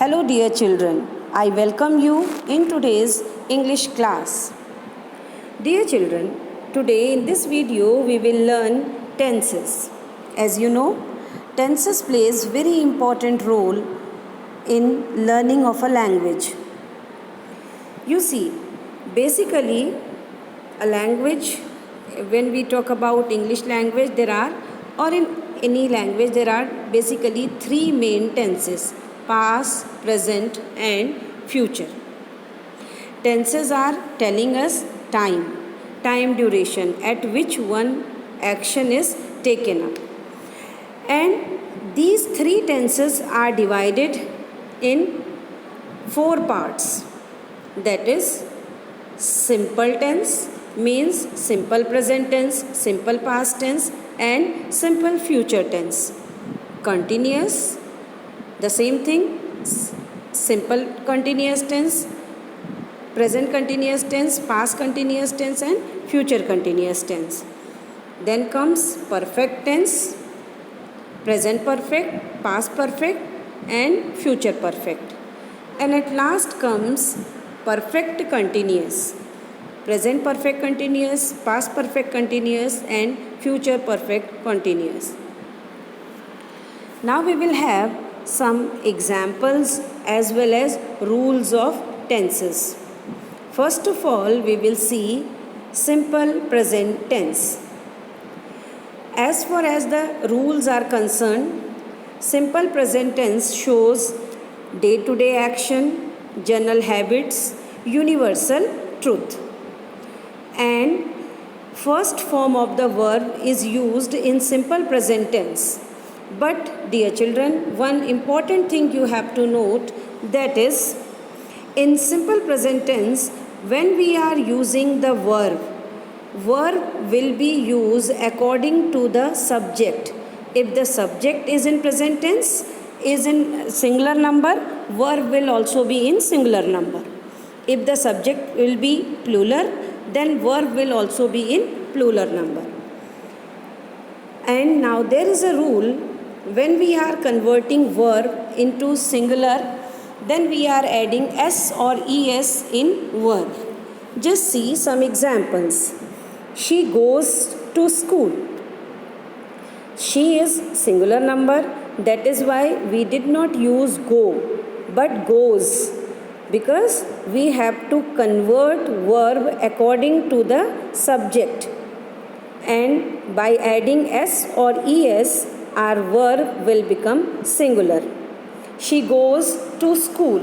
Hello, dear children. I welcome you in today's English class. Dear children, today in this video we will learn tenses. As you know, tenses plays very important role in learning of a language. You see, basically a language, when we talk about English language, or in any language, there are basically three main tenses: past, present and future. Tenses are telling us time duration at which one action is taken up. And these three tenses are divided in four parts. That is, simple tense means simple present tense, simple past tense and simple future tense. Continuous, the same thing, simple continuous tense, present continuous tense, past continuous tense and future continuous tense. Then comes perfect tense, present perfect, past perfect and future perfect. And at last comes perfect continuous, present perfect continuous, past perfect continuous and future perfect continuous. Now we will have some examples as well as rules of tenses. First of all, we will see simple present tense. As far as the rules are concerned, simple present tense shows day-to-day action, general habits, universal truth. And first form of the verb is used in simple present tense. But dear children, one important thing you have to note, that is, in simple present tense, when we are using the verb will be used according to the subject. If the subject is in present tense, is in singular number, verb will also be in singular number. If the subject will be plural, then verb will also be in plural number. And now there is a rule: when we are converting verb into singular, then we are adding s or es in verb. Just see some examples. She goes to school. She is singular number, that is why we did not use go but goes, because we have to convert verb according to the subject, and by adding s or es our verb will become singular. She goes to school.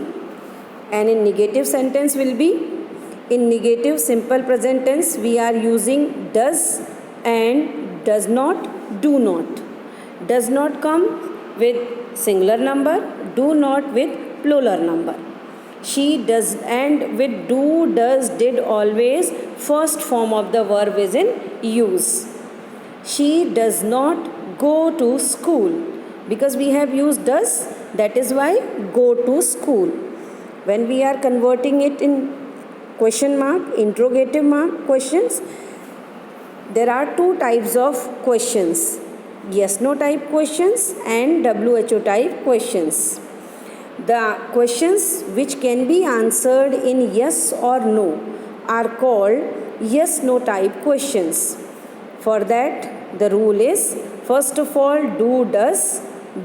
And in negative sentence will be, in negative simple present tense we are using does and does not, do not. Does not come with singular number, do not with plural number. She does, and with do, does, did, always, first form of the verb is in use. She does not go to school, because we have used does, that is why go to school. When we are converting it in question mark, interrogative mark questions, there are two types of questions: yes no type questions and WHO type questions. The questions which can be answered in yes or no are called yes no type questions. For that, the rule is, first of all, do, does,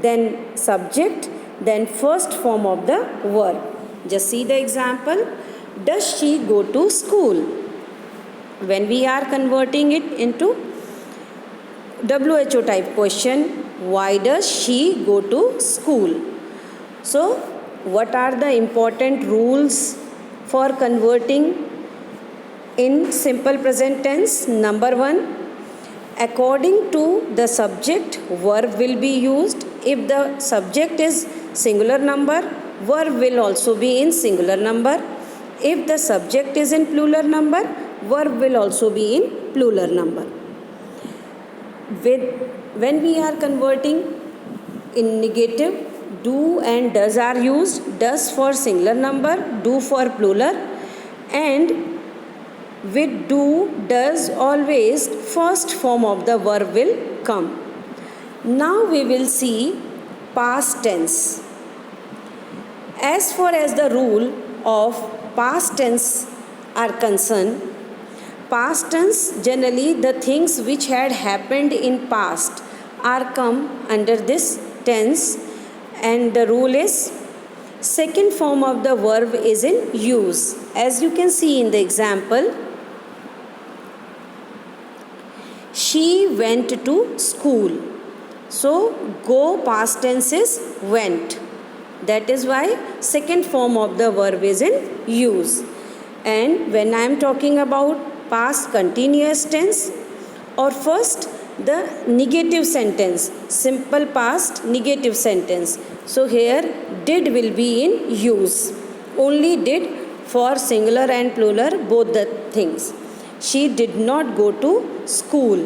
then subject, then first form of the verb. Just see the example. Does she go to school? When we are converting it into WHO type question, why does she go to school? So, what are the important rules for converting in simple present tense? Number one, according to the subject, verb will be used. If the subject is singular number, verb will also be in singular number. If the subject is in plural number, verb will also be in plural number. When we are converting in negative, do and does are used. Does for singular number, do for plural, and with do, does, always, first form of the verb will come. Now we will see past tense. As far as the rule of past tense are concerned, past tense generally the things which had happened in past are come under this tense, and the rule is second form of the verb is in use. As you can see in the example, she went to school. So go past tense is went. That is why second form of the verb is in use. And when I am talking about past continuous tense, or first the negative sentence, simple past negative sentence. So here did will be in use. Only did for singular and plural, both the things. She did not go to school.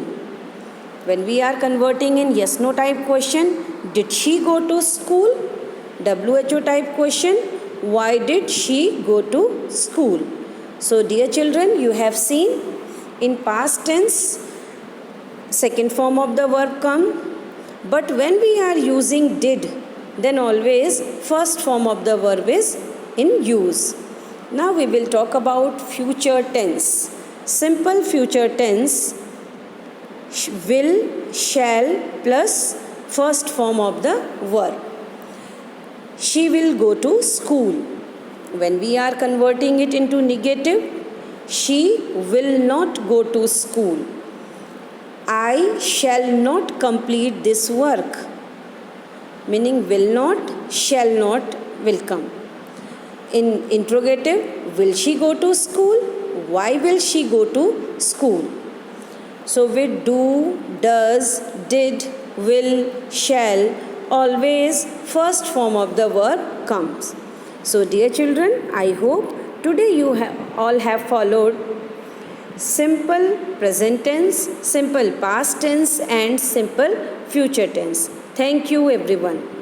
When we are converting in yes no type question, did she go to school? WHO type question, why did she go to school? So dear children, you have seen in past tense second form of the verb come, but when we are using did, then always first form of the verb is in use. Now we will talk about future tense. Simple future tense, will, shall plus first form of the verb. She will go to school. When we are converting it into negative, she will not go to school. I shall not complete this work. Meaning will not, shall not will come. In interrogative, will she go to school? Why will she go to school? So with do, does, did, will, shall, always first form of the verb comes. So dear children, I hope today you all have followed simple present tense, simple past tense and simple future tense. Thank you everyone.